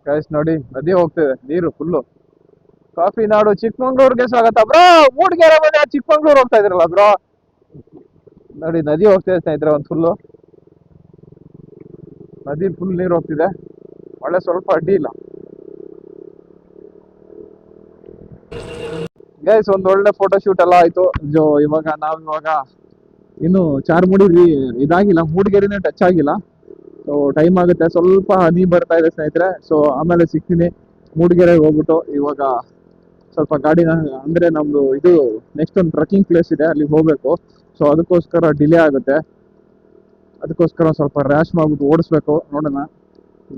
Guys ನೋಡಿ ನದಿ ಹೋಗ್ತಿದೆ, ನೀರು ಫುಲ್ಲು. ಕಾಫಿ ನಾಡು ಚಿಕ್ಕಮಂಗ್ಳೂರ್ಗೆ ಸ್ವಾಗತ ಬ್ರೋ. ಮೂಡಿಗೆರೆ ಬಂದ್ರೆ ಚಿಕ್ಕಮಂಗ್ಳೂರ್ ಹೋಗ್ತಾ ಇದ್ರಲ್ಲ ಬ್ರೋ. ನೋಡಿ ನದಿ ಹೋಗ್ತಿದೆ ಸ್ನೇಹಿತರೆ, ಒಂದು ಫುಲ್ಲು ನದಿ ಫುಲ್ ನೀರು ಹೋಗ್ತಿದೆ. ಮಳೆ ಸ್ವಲ್ಪ ಅಡ್ಡಿ ಇಲ್ಲ ಗೈಸ್. ಒಂದ್ ಒಳ್ಳೆ ಫೋಟೋ ಶೂಟ್ ಎಲ್ಲ ಆಯ್ತು. ಇವಾಗ ಇನ್ನು ಚಾರ್ಮುಡಿ ಇದಾಗಿಲ್ಲ, ಮೂಡಿಗೆರೆನೇ ಟಚ್ ಆಗಿಲ್ಲ. ಸೊ ಟೈಮ್ ಆಗುತ್ತೆ, ಸ್ವಲ್ಪ ಹನಿ ಬರ್ತಾ ಇದೆ ಸ್ನೇಹಿತರೆ. ಸೊ ಆಮೇಲೆ ಸಿಗ್ತೀನಿ ಮೂಡಿಗೆರೆಗೆ ಹೋಗ್ಬಿಟ್ಟು. ಇವಾಗ ಸ್ವಲ್ಪ ಗಾಡಿನ ಅಂದ್ರೆ ನಮ್ದು ಇದು ನೆಕ್ಸ್ಟ್ ಒಂದು ಟ್ರೆಕ್ಕಿಂಗ್ ಪ್ಲೇಸ್ ಇದೆ, ಅಲ್ಲಿಗೆ ಹೋಗ್ಬೇಕು. ಸೊ ಅದಕ್ಕೋಸ್ಕರ ಡಿಲೇ ಆಗುತ್ತೆ. ಅದಕ್ಕೋಸ್ಕರ ಸ್ವಲ್ಪ ರ್ಯಾಶ್ ಮಾಡ್ಬಿಟ್ಟು ಓಡಿಸ್ಬೇಕು. ನೋಡೋಣ.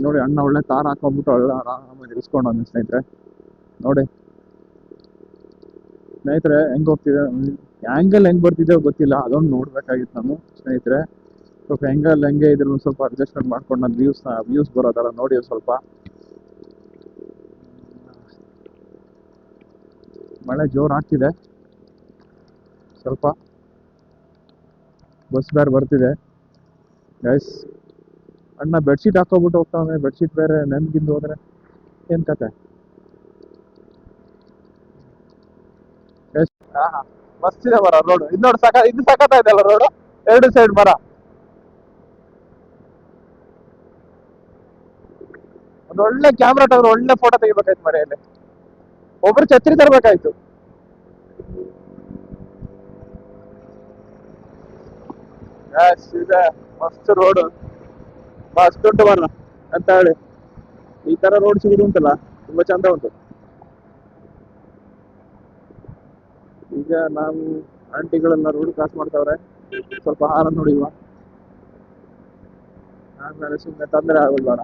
ನೋಡಿ ಅಣ್ಣ ಒಳ್ಳೆ ಕಾರ್ ಹಾಕೊಂಡ್ಬಿಟ್ಟು ಒಳ್ಳೆ ಆರಾಮಾಗಿ ಇರಿಸ್ಕೊಂಡು ಸ್ನೇಹಿತರೆ. ನೋಡಿ ಸ್ನೇಹಿತರೆ ಹೆಂಗ್ ಹೋಗ್ತಿದೆ, ಆಂಗಲ್ ಹೆಂಗ್ ಬರ್ತಿದೆ ಗೊತ್ತಿಲ್ಲ, ಅದೊಂದು ನೋಡ್ಬೇಕಾಗಿತ್ತು ನಾನು ಸ್ನೇಹಿತರೆ. ಸ್ವಲ್ಪ ಆಂಗಲ್ ಹೆಂಗೆ ಇದ್ರು ಸ್ವಲ್ಪ ಅಡ್ಜಸ್ಟ್ಮೆಂಟ್ ಮಾಡ್ಕೊಂಡು ನಾನು ವ್ಯೂಸ್ ಬರೋ ಥರ ನೋಡಿ. ಸ್ವಲ್ಪ ಮಳೆ ಜೋರು ಆಗ್ತಿದೆ, ಸ್ವಲ್ಪ ಬಸ್ ಬೇರೆ ಬರ್ತಿದೆ ಗೈಸ್. ಅಣ್ಣ ಬೆಡ್ಶೀಟ್ ಹಾಕೋಬಿಟ್ಟು ಹೋಗ್ತಾವೆ, ಬೆಡ್ಶೀಟ್ ಬೇರೆ ನೆನ್ಗಿಂದು ಹೋದ್ರೆ ಏನ್ ಕತೆ. ಮಸ್ತ್ ಇದೆ ಮರ ರೋಡ್. ಇದು ನೋಡಿ ಇದು ಸಖತ್ತಾಯ್ತಲ್ಲ ರೋಡ್, ಎರಡು ಸೈಡ್ ಮರ. ಒಂದು ಒಳ್ಳೆ ಕ್ಯಾಮ್ರಾ ತಗೊಂಡು ಒಳ್ಳೆ ಫೋಟೋ ತೆಗಿಬೇಕಾಯ್ತು ಮನೆಯಲ್ಲಿ. ಒಬ್ರು ಛತ್ರಿ ತರಬೇಕಾಯ್ತು. ಇದೆ ಮಸ್ತ್ ರೋಡ್, ಮಸ್ತ್ ಉಂಟು ಮರ ಅಂತ ಹೇಳಿ. ಈ ತರ ರೋಡ್ ಸಿಗುದು ಉಂಟಲ್ಲ, ತುಂಬಾ ಚಂದ ಉಂಟು. ಈಗ ನಾವು ಆಂಟಿಗಳೆಲ್ಲ ರೋಡ್ ಕ್ರಾಸ್ ಮಾಡ್ತಾವ್ರೆ, ಸ್ವಲ್ಪ ಹಾರ ನೋಡಿಲ್ವ, ಆಮೇಲೆ ಸುಮ್ಮನೆ ತೊಂದರೆ ಆಗೋಲ್ಲ.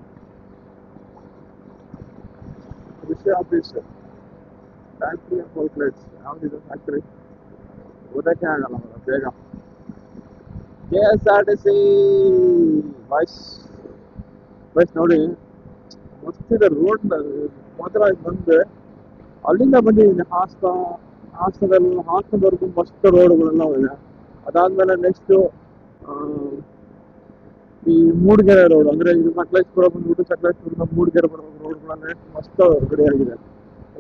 ಕೃಷಿ ಆಫೀಸ್, ಫ್ಯಾಕ್ಟ್ರಿ ಆಫ್ ಔಟ್ಲೆಟ್ಸ್. ಯಾವ್ದಿದೆ ಫ್ಯಾಕ್ಟ್ರಿ ಓದಕ್ಕೆ ಆಗಲ್ಲ ಬೇಗ. KSRTC ಬಸ್ ಬಸ್ ನೋಡಿ ಮಸ್ತ್ ಇದೆ ರೋಡ್. ಮಾತ್ರ ಬಂದೆ ಅಲ್ಲಿಂದ ಬಂದಿದ್ದೀನಿ ಹಾಸನದವರೆಗೂ ಮಸ್ತ್ ರೋಡ್ಗಳೆಲ್ಲ ಇದೆ. ಅದಾದ್ಮೇಲೆ ನೆಕ್ಸ್ಟ್ ಈ ಮೂಡಿಗೆರೆ ರೋಡ್, ಅಂದ್ರೆ ಇದು ಸಕಲೇಶ್ಪುರ ಬಂದ್ಬಿಟ್ಟು ಸಕಲೇಶ್ಪುರದ ಮೂಡಿಗೆರೆ ಬರೋ ರೋಡ್ಗಳೆಲ್ಲ ಮಸ್ತ್ ರೆಡಿ ಆಗಿದೆ.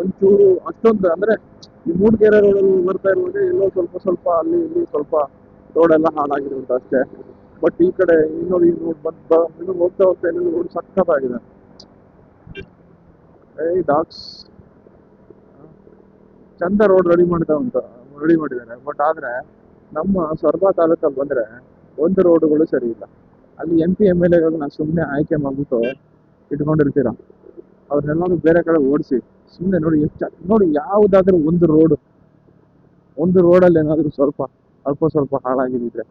ಒಂಚೂರು ಅಷ್ಟೊಂದು ಅಂದ್ರೆ ಈ ಮೂಡಿಗೆರೆ ರೋಡಲ್ಲಿ ಬರ್ತಾ ಇರುವಾಗ ಎಲ್ಲೋ ಸ್ವಲ್ಪ ಅಲ್ಲಿ ಇಲ್ಲಿ ಸ್ವಲ್ಪ ರೋಡ್ ಎಲ್ಲ ಹಾಳಾಗಿದೆ ಅಂತ ಅಷ್ಟೇ. ಬಟ್ ಈ ಕಡೆ ಇನ್ನೊಂದು ಈ ರೋಡ್ ಹೋಗ್ತಾ ಇನ್ನೊಂದು ರೋಡ್ ಸಕ್ಕತ್ತಾಗಿದೆ. ಡಾಕ್ಸ್ ಚಂದ ರೋಡ್ ರೆಡಿ ಮಾಡಿದ್ದಾರೆ. ಬಟ್ ಆದ್ರೆ ನಮ್ಮ ಸೊರಬ ತಾಲೂಕಲ್ಲಿ ಬಂದ್ರೆ ಒಂದು ರೋಡ್ಗಳು ಸರಿ ಇಲ್ಲ. ಅಲ್ಲಿ MP MLA ಗಳನ್ನ ಸುಮ್ಮನೆ ಆಯ್ಕೆ ಮಾಡ್ಬಿಟ್ಟು ಇಟ್ಕೊಂಡಿರ್ತೀರ, ಅವ್ರನ್ನೆಲ್ಲಾದ್ರೂ ಬೇರೆ ಕಡೆ ಓಡಿಸಿ. ಸುಮ್ಮನೆ ನೋಡಿ ನೋಡಿ ಯಾವುದಾದ್ರೂ ಒಂದು ರೋಡಲ್ಲಿ ಏನಾದ್ರೂ ಸ್ವಲ್ಪ ಹಾಳಾಗಿದ್ರೆ.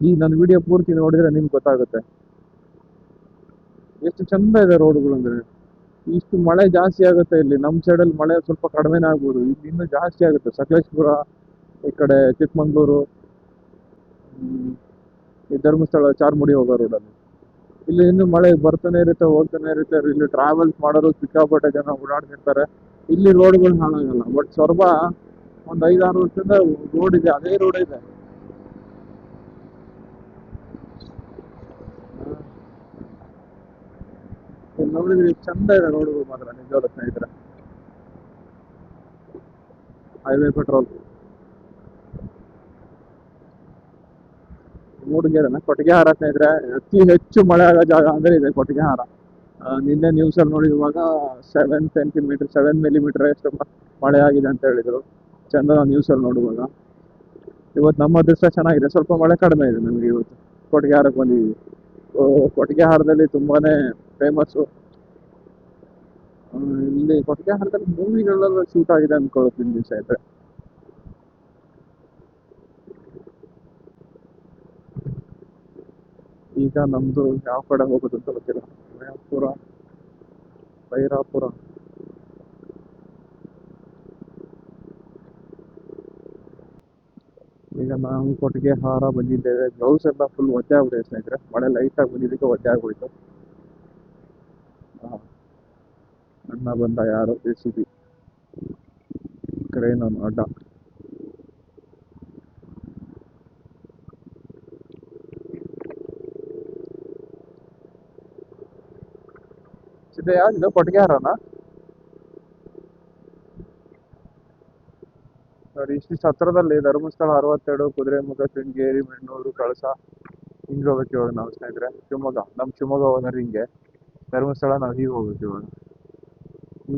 ಈ ನನ್ನ ವಿಡಿಯೋ ಪೂರ್ತಿ ನೋಡಿದ್ರೆ ನಿಮ್ಗೆ ಗೊತ್ತಾಗುತ್ತೆ ಎಷ್ಟು ಚಂದ ಇದೆ ರೋಡ್ಗಳು ಅಂದ್ರೆ. ಇಷ್ಟು ಮಳೆ ಜಾಸ್ತಿ ಆಗುತ್ತೆ ಇಲ್ಲಿ ನಮ್ಮ ಸೈಡಲ್ಲಿ, ಮಳೆ ಸ್ವಲ್ಪ ಕಡಿಮೆನೇ ಆಗ್ಬೋದು, ಇಲ್ಲಿ ಇನ್ನೂ ಜಾಸ್ತಿ ಆಗುತ್ತೆ. ಸಕಲೇಶ್ಪುರ, ಈ ಕಡೆ ಚಿಕ್ಕಮಂಗ್ಳೂರು, ಈ ಧರ್ಮಸ್ಥಳ ಚಾರ್ಮುಡಿ ಹೋಗೋ ರೋಡಲ್ಲಿ ಇಲ್ಲಿ ಇನ್ನು ಮಳೆ ಬರ್ತಾನೆ ಇರುತ್ತೆ, ಹೋಗ್ತಾನೆ ಇರುತ್ತೆ. ಇಲ್ಲಿ ಟ್ರಾವೆಲ್ಸ್ ಮಾಡೋರು ಸಿಕ್ಕಾಪಟ್ಟೆ ಜನ ಓಡಾಡ್ತಿರ್ತಾರೆ. ಇಲ್ಲಿ ರೋಡ್ಗಳು ಹಾಳಾಗಲ್ಲ. ಬಟ್ ಸೊರಬ ಒಂದು 5-6 ವರ್ಷದಿಂದ ರೋಡ್ ಇದೆ, ಅದೇ ರೋಡ್ ಇದೆ. ನೋಡಿದ್ರೆ ಚಂದ ಇದೆ ರೋಡ್ಗಳು ಮಾತ್ರ ನಿಜವಾದ ಸ್ನೇಹಿತರೆ. ಹೈವೇ ಪೆಟ್ರೋಲ್ ಮೂಡಿಗೆರೆನ ಕೊಟ್ಟಿಗೆಹಾರ ಸ್ನೇಹಿತರೆ. ಅತಿ ಹೆಚ್ಚು ಮಳೆ ಆಗೋ ಜಾಗ ಅಂದ್ರೆ ಇದೆ ಕೊಟ್ಟಿಗೆಹಾರ. ನಿನ್ನೆ ನ್ಯೂಸಲ್ಲಿ ನೋಡಿರುವಾಗ 7 ಎಷ್ಟು ಮಳೆ ಆಗಿದೆ ಅಂತ ಹೇಳಿದ್ರು ಚಂದ ನ್ಯೂಸಲ್ಲಿ ನೋಡುವಾಗ. ಇವತ್ತು ನಮ್ಮ ಅದೃಷ್ಟ ಚೆನ್ನಾಗಿದೆ, ಸ್ವಲ್ಪ ಮಳೆ ಕಡಿಮೆ ಇದೆ ನಮಗೆ ಇವತ್ತು. ಕೊಟ್ಟಿಗೆಹಾರಕ್ಕೆ ಬಂದಿದ್ದೀವಿ. ಕೊಟ್ಟಿಗೆಹಾರದಲ್ಲಿ ತುಂಬಾನೇ ಫೇಮಸ್ಸು. ಇಲ್ಲಿ ಕೊಟ್ಟಿಗೆಹಾರದಲ್ಲಿ ಮೂವಿಗಳೆಲ್ಲ ಶೂಟ್ ಆಗಿದೆ ಅನ್ಕೊಳ್ತೀನಿ ದಿವಸ ಇದ್ರೆ. ಈಗ ನಮ್ದು ಯಾವ ಕಡೆ ಹೋಗೋದು ಅಂತ ಗೊತ್ತಿಲ್ಲ. ಬೈರಾಪುರ ಈಗ ನಾವು ಕೊಟ್ಟಿಗೆಹಾರ ಬಂದಿದ್ದೇವೆ. ಗ್ಲೌಸ್ ಎಲ್ಲ ಫುಲ್ ಒದ್ದೆ ಆಗ್ಬಿಟ್ಟಿದೆ ಸ್ನೇಹಿತರೆ, ಮಳೆ ಲೈಟಾಗಿ ಬಂದಿದ್ದಕ್ಕೆ ಒದ್ದೆ ಆಗ್ಬಿಡ್ತು. ಅಣ್ಣ ಬಂದ, ಯಾರು JCB ಕ್ರೇನ್ ಅಡ್ಡ. ಇದು ಯಾವ್ದು ಕೊಟ್ಟಿಗೆಹಾರನ ನೋಡಿ. ಇಷ್ಟಿಷ್ಟು ಹತ್ರದಲ್ಲಿ ಧರ್ಮಸ್ಥಳ 62, ಕುದುರೆಮುಖ, ಶೃಂಗೇರಿ, ಮೆಣ್ಣೂರು, ಕಳಸ ಹಿಂಗೆ ಹೋಗ್ಬೇಕು ಇವಾಗ ನಾವು ಸ್ನೇಹಿತರೆ. ಶಿವಮೊಗ್ಗ, ನಮ್ಮ ಶಿವಮೊಗ್ಗ ಹೋಗೋದ್ರೆ ಹಿಂಗೆ, ಧರ್ಮಸ್ಥಳ ನಾವು ಹೀಗೆ ಹೋಗ್ಬೇಕು ಇವಾಗ.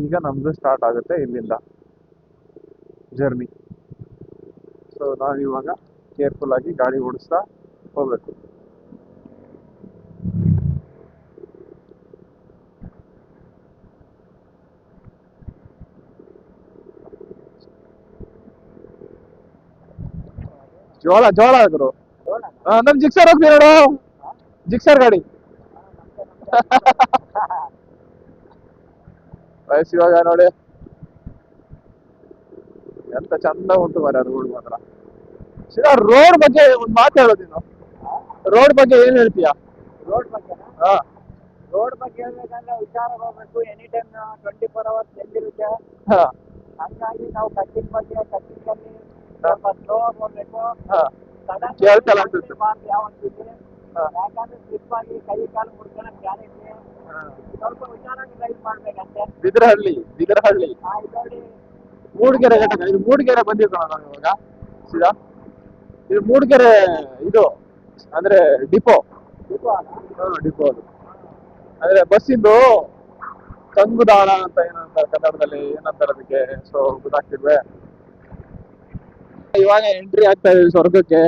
ಈಗ ನಮ್ದು ಸ್ಟಾರ್ಟ್ ಆಗುತ್ತೆ ಇಲ್ಲಿಂದ ಜರ್ನಿ. ಸೊ ನಾವು ಇವಾಗ ಕೇರ್ಫುಲ್ ಆಗಿ ಗಾಡಿ ಓಡಿಸ್ತಾ ಹೋಗ್ಬೇಕು. ಜೋಳ ಜೋಳ ಆದ್ರು ನಮ್ ಜಿಕ್ಸರ್ ಹೋಗ್ತೀವಿ ನೋಡು, ಜಿಕ್ಸರ್ ಗಾಡಿ. ವಯಸ್ಸು ಇವಾಗ ನೋಡಿ ಎಂತ ಚಂದ ಉಂಟು ಮರ ರೋಡ್ ಮಾತ್ರ. ಸೀದಾ ರೋಡ್ ಬಗ್ಗೆ ಒಂದ್ ಮಾತು ಹೇಳೋದು ನೀನು. ರೋಡ್ ಬಗ್ಗೆ ಏನ್ ಹೇಳ್ತೀಯಾ? ರೋಡ್ ಬಗ್ಗೆ ಹಾ ರೋಡ್ ಬಗ್ಗೆ ಹೇಳ್ಬೇಕಂದ್ರೆ ಹುಷಾರಾಗಿ ಹೋಗ್ಬೇಕು. ಎನಿ ಟೈಮ್ 24 hours ಇರುತ್ತೆ. ಹಾ ಹಂಗಾಗಿ ನಾವು ಕಟ್ಟಿಂಗ್ ಅಲ್ಲಿ ಸ್ವಲ್ಪ ಸ್ಲೋ ಆಗಿ ಹೋಗ್ಬೇಕು. ಹಾ ಸಡನ್ ಕೇಳ್ತಲ್ಲ ಅನ್ಸುತ್ತೆ. ಯಾವತ್ತಿದೆ ಹಾ. ಯಾಕಂದ್ರೆ ಸ್ಲಿಪ್ ಆಗಿ ಕೈ ಕಾಲು ಮುಡ್ಕೊಳಕ್ ಗ್ಯಾರಂಟಿ. ಸ್ವಲ್ಪ ಹುಷಾರಾಗಿ ಡ್ರೈವ್ ಮಾಡ್ಬೇಕಂತೆ. ಬಿದರಹಳ್ಳಿ ಇದು ನೋಡಿ ಮೂಡಿಗೆರೆ ಘಟಕ. ಇದು ಮೂಡಿಗೆರೆ ಬಂದಿರೋಣ ನಾವು ಇವಾಗ ಸೀದಾ. ಇದು ಮೂಡಿಗೆರೆ ಇದು ಅಂದ್ರೆ ಡಿಪೋ. ಡಿಪೋ ಅದು ಅಂದ್ರೆ ಬಸ್ಸಿಂದು ತಂಗುದಾಣ ಅಂತ ಏನಂತ ಕನ್ನಡದಲ್ಲಿ ಏನಂತಾರೆ ಅದಕ್ಕೆ, ಸೊ ಗೊತ್ತಾಗ್ತಿಲ್ವೇ. ಇವಾಗ ಎಂಟ್ರಿ ಆಗ್ತಾ ಇದೀವಿ ಸ್ವರ್ಗಕ್ಕೆ.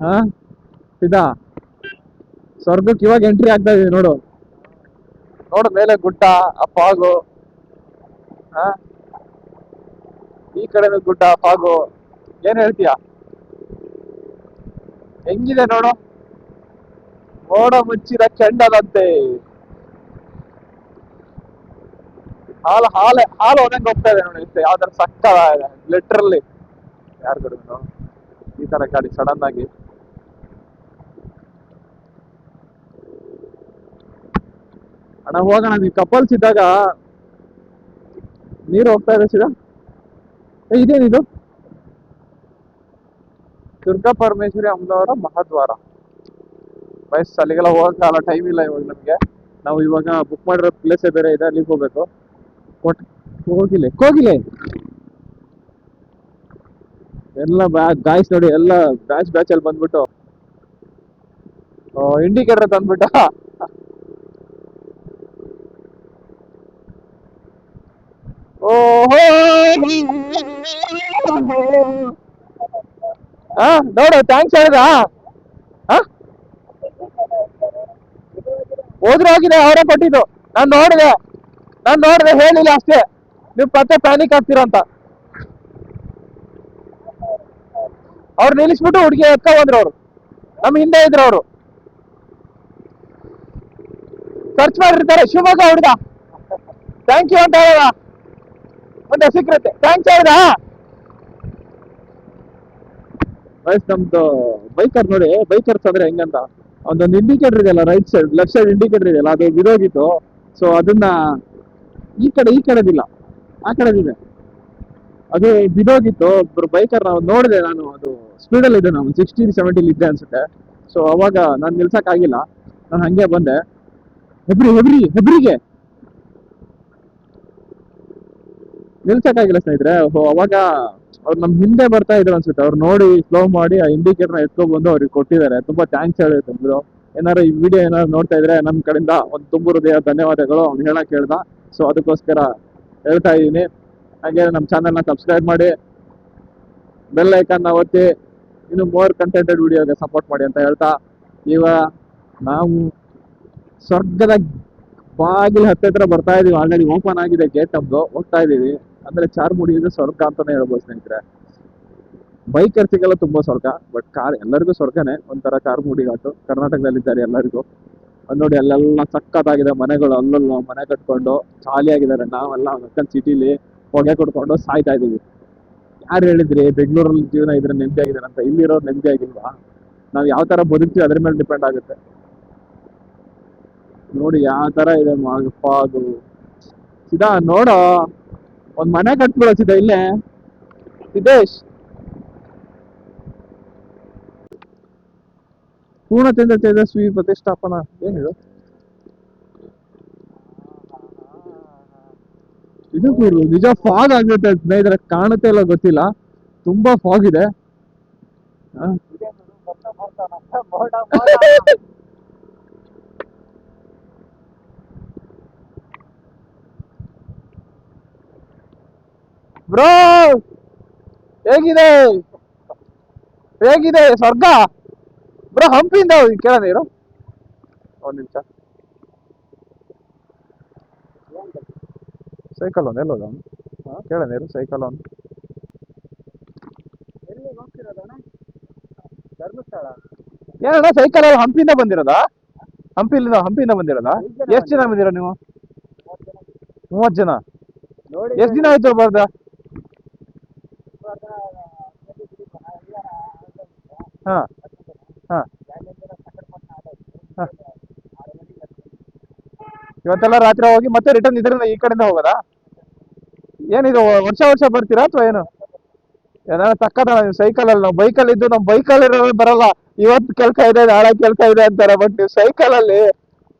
ಹಾ ಇದಾ ಸ್ವರ್ಗಕ್ಕೆ ಇವಾಗ ಎಂಟ್ರಿ ಆಗ್ತಾ ಇದೀವಿ ನೋಡು. ನೋಡು ಮೇಲೆ ಗುಡ್ಡ, ಆ ಫಾಗು. ಹಾ ಈ ಕಡೆನೂ ಗುಡ್ಡ, ಫಾಗು. ಏನ್ ಹೇಳ್ತೀಯ? ಹೆಂಗಿದೆ ನೋಡು, ಮೋಡ ಮುಚ್ಚಿದ ಕೆಂಡದಂತೆ. ಹಾಲು ಒಣಗಿ ಹೋಗ್ತಾ ಇದೆ ನೋಡಿ. ಯಾವ್ದಾರ ಸಕ್ಕ ಲಿಟ್ರಲಿ ಯಾರು ಕಡಿಮೆ ಈ ತರ ಗಾಡಿ ಸಡನ್ ಆಗಿ. ಅಣ್ಣ ಹೋಗೋಣ, ನೀವು ಕಪಲ್ಸ್ ಇದ್ದಾಗ ನೀರು ಹೋಗ್ತಾ ಇದೆ ಸೀದಾ. ಇದೇನಿದು? ದುರ್ಗಾ ಪರಮೇಶ್ವರಿ ಅಮ್ಮನವರ ಮಹಾದ್ವಾರ. ವಯಸ್ಸು ಅಲ್ಲಿಗೆಲ್ಲ ಹೋಗಕ್ಕಾಗಲ್ಲ, ಟೈಮ್ ಇಲ್ಲ ಇವಾಗ ನಮ್ಗೆ. ನಾವು ಇವಾಗ ಬುಕ್ ಮಾಡಿರೋ ಪ್ಲೇಸೇ ಬೇರೆ ಇದೆ, ಅಲ್ಲಿಗೆ ಹೋಗ್ಬೇಕು. ಕೋಗಿಲೆ ಎಲ್ಲ ಗಾಯ್ಸ್ ನೋಡಿ, ಎಲ್ಲ ಬ್ಯಾಚ್ ಅಲ್ಲಿ ಬಂದ್ಬಿಟ್ಟು ಇಂಡಿಕೇಟರ್ ತಂದ್ಬಿಟ್ಟ. ಓಹೋ ಹಾ ನೋಡು, ಥ್ಯಾಂಕ್ಸ್ ಹೇಳಿದ. ಹೋದ್ರೆ ಹೋಗಿದೆ, ಅವರೇ ಕೊಟ್ಟಿದ್ದು. ನಾನ್ ನೋಡಿದೆ ಹೇಳಿಲ್ಲ ಅಷ್ಟೇ. ನೀವು ಮತ್ತೆ ಪ್ಯಾನಿಕ್ ಆಗ್ತೀರ ಅಂತ. ಅವ್ರು ನಿಲ್ಲಿಸ್ಬಿಟ್ಟು ಹುಡುಗಿ ಎತ್ಕೊ ಬಂದ್ರು. ಅವ್ರು ನಮ್ ಹಿಂದೆ ಇದ್ರು. ಅವರು ಸರ್ಚ್ ಮಾಡಿರ್ತಾರೆ, ಶಿವಮೊಗ್ಗ ಹುಡುಗ ಥ್ಯಾಂಕ್ ಯು ಅಂತ ಹೇಳ ಮುಂದೆ ಸಿಕ್ಕಿರುತ್ತೆ. ಥ್ಯಾಂಕ್ಸ್ ಹೇಳ್ದ. ನಮ್ದು ಬೈಕರ್ ನೋಡಿ, ಬೈಕರ್ಸ್ ಅಂದ್ರೆ ಹೆಂಗಂತ, ಒಂದೊಂದು ಇಂಡಿಕೇಟರ್ ಇದೆಯಲ್ಲ, right side left side indicator ಇದೆಯಲ್ಲ, ಅದು ಬಿದೋಗಿತ್ತು. ಸೊ ಅದನ್ನ ಈ ಕಡೆದಿಲ್ಲ, ಆ ಕಡೆದಿದೆ. ಅದು ಬಿದೋಗಿತ್ತು. ಒಬ್ರು ಬೈಕರ್ ನಾವು ನೋಡಿದೆ, ನಾನು ಅದು ಸ್ಪೀಡಲ್ಲಿ ಇದೆ, ನಾವು 60-70 ಇದ್ದೆ ಅನ್ಸುತ್ತೆ. ಸೊ ಅವಾಗ ನಾನು ನಿಲ್ಸಕ್ ಆಗಿಲ್ಲ, ನಾನು ಹಂಗೆ ಬಂದೆ. ಹೆಬ್ರಿಗೆ ನಿಲ್ಸಕ್ಕಾಗಿಲ್ಲ ಸ್ನೇಹಿತರೆ. ಅವಾಗ ಅವ್ರು ನಮ್ ಹಿಂದೆ ಬರ್ತಾ ಇದ್ರು ಅನ್ಸುತ್ತೆ. ಅವ್ರು ನೋಡಿ ಸ್ಲೋ ಮಾಡಿ ಆ ಇಂಡಿಕೇಟರ್ ಎತ್ಕೊಂಡ್ ಬಂದು ಅವ್ರಿಗೆ ಕೊಟ್ಟಿದ್ದಾರೆ. ತುಂಬಾ ಥ್ಯಾಂಕ್ಸ್ ಹೇಳಿದ್ರು. ಏನಾರು ಈ ವಿಡಿಯೋ ಏನಾದ್ರು ನೋಡ್ತಾ ಇದ್ರೆ ನಮ್ ಕಡೆಯಿಂದ ಒಂದು ತುಂಬು ಹೃದಯ ಧನ್ಯವಾದಗಳು ಅವ್ನು ಹೇಳಕ್ ಹೇಳ್ದ. ಸೊ ಅದಕ್ಕೋಸ್ಕರ ಹೇಳ್ತಾ ಇದೀನಿ. ಹಾಗೆ ನಮ್ಮ ಚಾನಲ್ನ ಸಬ್ಸ್ಕ್ರೈಬ್ ಮಾಡಿ, ಬೆಲ್ ಐಕಾನ್ನ ಒತ್ತಿ, ಇನ್ನು ಮೋರ್ ಕಂಟೆಂಟೆಡ್ ವಿಡಿಯೋಗೆ ಸಪೋರ್ಟ್ ಮಾಡಿ ಅಂತ ಹೇಳ್ತಾ, ಇವಾಗ ನಾವು ಸ್ವರ್ಗದ ಬಾಗಿಲು ಹತ್ತಿರ ಬರ್ತಾ ಇದೀವಿ. ಆಲ್ರೆಡಿ ಓಪನ್ ಆಗಿದೆ ಗೇಟ್ ನಮ್ದು, ಹೋಗ್ತಾ ಇದೀವಿ. ಅಂದ್ರೆ ಚಾರ್ಮುಡಿ ಇದು ಸ್ವರ್ಗ ಅಂತಾನೆ ಹೇಳ್ಬೋದು ಸ್ನೇಹಿತರೆ. ಬೈಕರ್ಸಿಗೆಲ್ಲ ತುಂಬಾ ಸ್ವರ್ಗ, ಬಟ್ ಕಾರ್ ಎಲ್ಲರಿಗೂ ಸ್ವರ್ಗನೇ ಒಂಥರ. ಚಾರ್ಮುಡಿ ಘಾಟು ಕರ್ನಾಟಕದಲ್ಲಿದ್ದಾರೆ ಎಲ್ಲರಿಗೂ. ಅದು ನೋಡಿ, ಅಲ್ಲೆಲ್ಲ ಸಕ್ಕತ್ತಾಗಿದೆ ಮನೆಗಳು, ಅಲ್ಲೆಲ್ಲ ಮನೆ ಕಟ್ಕೊಂಡು ಖಾಲಿಯಾಗಿದ್ದಾರೆ. ನಾವೆಲ್ಲ ಮೆಕ್ಕನ್ ಸಿಟಿಲಿ ಹೊಗೆ ಕೊಡ್ಕೊಂಡು ಸಾಯ್ತಾ ಇದೀವಿ. ಯಾರು ಹೇಳಿದ್ರಿ ಬೆಂಗಳೂರಲ್ಲಿ ಜೀವನ ಇದ್ರೆ ನೆಮ್ಮದಿ ಆಗಿದ್ದಾರೆ ಅಂತ? ಇಲ್ಲಿರೋರು ನೆಮ್ಮದಿ ಆಗಿಲ್ವಾ? ನಾವು ಯಾವ ತರ ಬದುಕ್ತೀವಿ ಅದ್ರ ಮೇಲೆ ಡಿಪೆಂಡ್ ಆಗುತ್ತೆ. ನೋಡಿ ಯಾವ ತರ ಇದೆ ಅದು ಸಿದಾ. ನೋಡೋ, ಒಂದ್ ಮನೆ ಕಟ್ಬಿಡೋ ಸಿದಾ ಇಲ್ಲೇ. ಸಿದ್ದೇಶ್, ಪೂರ್ಣಚಂದ್ರ ತೇಜಸ್ವಿ ಪ್ರತಿಷ್ಠಾಪನಾ ಏನಿದು? ಇದು ಗುರು ನಿಜ ಫಾಗ್ ಆಗುತ್ತೆ ಸ್ನೇಹಿತರೆ, ಕಾಣುತ್ತೆ ಇಲ್ಲ ಗೊತ್ತಿಲ್ಲ, ತುಂಬಾ ಫಾಗ್ ಇದೆ. ಇದೆ ಗುರು, ಬರ್ತಾ ಬರ್ತಾ ಮೋಡ ಮೋಡ. ಬ್ರೋ ಹೇಗಿದೆ, ಹೇಗಿದೆ ಸ್ವರ್ಗ ಬ್ರೋ? ಹಂಪಿಯಿಂದ ಕೇಳ ನೀರು ಒಂದ್ ನಿಮಿಷ. ಸೈಕಲ್ ಒಂದು ಎಲ್ಲೋದ ಕೇಳ ನೀರು, ಸೈಕಲ್ ಒಂದು ಎಲ್ಲಿ ಹೋಗ್ತಿರೋದಣ್ಣ? ಧರ್ಮಸ್ಥಳ. ಏನಣ್ಣ ಸೈಕಲ್ ಅಲ್ಲಿ ಹಂಪಿಯಿಂದ ಬಂದಿರೋದಾ? ಹಂಪಿಯಿಂದ ಬಂದಿರೋದಾ? ಎಷ್ಟು ಜನ ಬಂದಿರೋ ನೀವು? 30 ಜನ. ನೋಡಿ ಎಷ್ಟು ದಿನ ಆಯ್ತು ಬರ್ದ? ಹಾ ಹಾ ಹಾ. ಇವತ್ತೆಲ್ಲ ರಾತ್ರಿ ಹೋಗಿ ಮತ್ತೆ ರಿಟರ್ನ್ ಇದರಿಂದ ಈ ಕಡೆಯಿಂದ ಹೋಗೋದಾ? ಏನಿದು ವರ್ಷ ವರ್ಷ ಬರ್ತೀರಾ ಅಥವಾ ಏನು? ಏನಾರ ತಕ್ಕದ ಸೈಕಲ್ ಅಲ್ಲಿ, ನಾವು ಬೈಕಲ್ಲಿ ಇದ್ದು ನಮ್ಮ ಬೈಕಲ್ಲಿ ಬರಲ್ಲ. ಇವತ್ತು ಕೆಲಸ ಇದೆ ನಾಳೆ ಕೆಲಸ ಇದೆ ಅಂತಾರೆ, ಬಟ್ ನೀವು ಸೈಕಲ್ ಅಲ್ಲಿ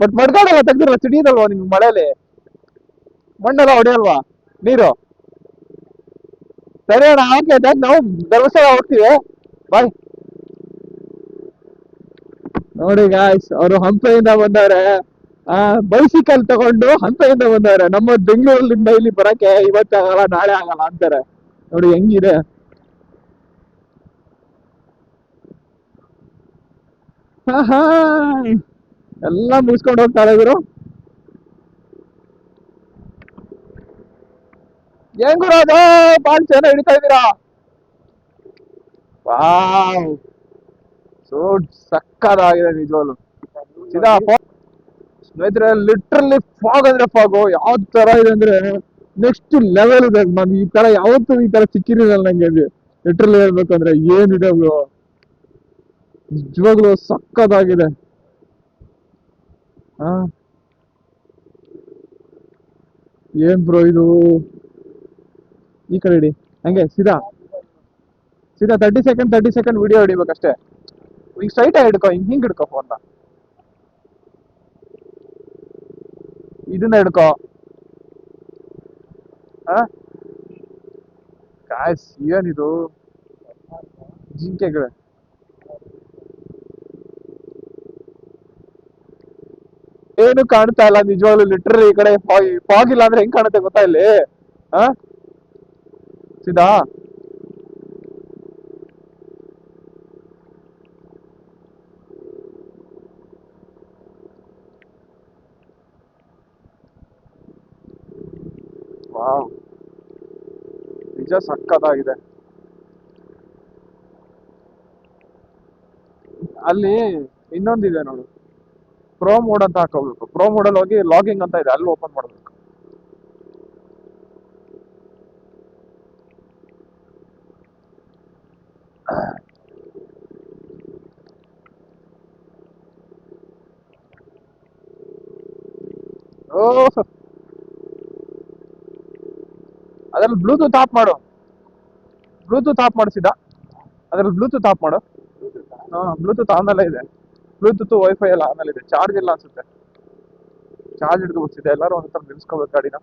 ಬಟ್ ಮಡ್ಗಾಡೆಲ್ಲ ತೆಗ್ದಿರಲ್ಲ, ಸಿಡಿಯದಲ್ವಾ ನಿಮ್ಗೆ ಮಳೆಯಲ್ಲಿ? ಮಣ್ಣೆಲ್ಲ ಹೊಡೆಯಲ್ವಾ ನೀರು? ಸರಿ ಅಣ್ಣ, ಓಕೆ, ನಾವು ಧರ್ಮಸ್ಥಳ ಹೋಗ್ತೀವಿ, ಬಾಯ್. ನೋಡಿ ಗಾಯ್ಸ್, ಅವರು ಹಂಪೆಯಿಂದ ಬಂದವ್ರೆ, ಬೈಸಿಕಲ್ ತಗೊಂಡು ಹಂಪೆಯಿಂದ ಬಂದವ್ರೆ. ನಮ್ಮ ಬೆಂಗಳೂರಿನಿಂದ ಇಲ್ಲಿ ಬರಕ್ಕೆ ಇವತ್ತಾಗಲ್ಲ ನಾಳೆ ಆಗಲ್ಲ ಅಂತಾರೆ. ನೋಡಿ ಹೆಂಗಿದೆ. ಹಾ ಎಲ್ಲ ಮುಗಿಸ್ಕೊಂಡು ಹೋಗ್ತಾರೆ ಇವರು. ಏನ್ ಗುರು ಅದು ಬಾಳ್ ಚೆನ್ನಾಗಿ ಹಿಡಿತಾ ಇದ್ದೀರಾ? ವಾವ್, ಸೋ ಸಕ್ಕದಾಗಿದೆ ನಿಜವಾಗ್ಲು. ಸೀದಾ ಸ್ನೇಹಿತರೆ, ಲಿಟ್ರಲಿ ಫಾಗ್ ಅಂದ್ರೆ ಫಾಗು ಯಾವ ತರ ಇದೆ ಅಂದ್ರೆ ನೆಕ್ಸ್ಟ್ ಲೆವೆಲ್ ಇದೆ. ನಾನು ಈ ತರ ಯಾವತ್ತೂ ಈ ತರ ಸಿಕ್ಕಿರಲಿಲ್ಲ ನಂಗೆ. ಲಿಟ್ರಲಿ ಹೇಳ್ಬೇಕಂದ್ರೆ ಏನಿದೆ ಬ್ರೋ, ನಿಜವಾಗ್ಲು ಸಕ್ಕದಾಗಿದೆ. ಹಾ, ಏನ್ ಬ್ರೋ ಇದು? ಈ ಕಡೆ ಇಡಿ, ಹಂಗೆ ಸೀದಾ ಸೀದಾ 30 ಸೆಕೆಂಡ್ ವಿಡಿಯೋ ಹಿಡಿಬೇಕಷ್ಟೇ. ಈಗ ಸ್ಟ್ರೈಟ್ ಆಗಿ ಹಿಡ್ಕೊ, ಹಿಂಗ್ ಹಿಡ್ಕೊ ಫೋನ್ನ, ಇದನ್ನ ಹಿಡ್ಕೊ. ಗಾಯ್ಸ್ ಏನಿದು ಜಿಂಕೆಗಳು? ಏನು ಕಾಣ್ತಾ ಇಲ್ಲ ನಿಜವಾಗ್ಲು. ಲಿಟ್ರಲಿ ಈ ಕಡೆ ಫಾಗ್ ಇಲ್ಲ ಅಂದ್ರೆ ಹೆಂಗ್ ಕಾಣುತ್ತೆ ಗೊತ್ತಾ ಇಲ್ಲಿ? ಹಾ, ಸೀದಾ ವಾವ್, ನಿಜ ಸಕ್ಕದಾಗಿದೆ. ಅಲ್ಲಿ ಇನ್ನೊಂದಿದೆ ನೋಡು, ಪ್ರೋ ಮೋಡ್ ಅಂತ ಹಾಕೋಬೇಕು. ಪ್ರೋ ಮೋಡಲ್ಲಿ ಹೋಗಿ ಲಾಗಿಂಗ್ ಅಂತ ಇದೆ, ಅಲ್ಲಿ ಓಪನ್ ಮಾಡಬೇಕು. ಓ, ಅದ್ರಲ್ಲಿ ಬ್ಲೂಟೂತ್ ಆಫ್ ಮಾಡು, ಬ್ಲೂಟೂತ್ ಆಫ್ ಮಾಡಿಸಿದ, ಅದ್ರಲ್ಲಿ ಬ್ಲೂಟೂತ್ ಆಫ್ ಮಾಡು. ಹಾ, ಬ್ಲೂಟೂತ್ ಆಮೇಲೆ ಇದೆ, ಬ್ಲೂಟೂತ್ ವೈಫೈ ಎಲ್ಲ ಆಮೇಲೆ ಇದೆ. ಚಾರ್ಜ್ ಇಲ್ಲ ಅನ್ಸುತ್ತೆ, ಚಾರ್ಜ್ ಹಿಡ್ಕೊಬಿಡ್ತಿದೆ. ಎಲ್ಲರೂ ಒಂದ್ಸಲ ನಿಲ್ಸ್ಕೋಬೇಕು ಗಾಡಿನ.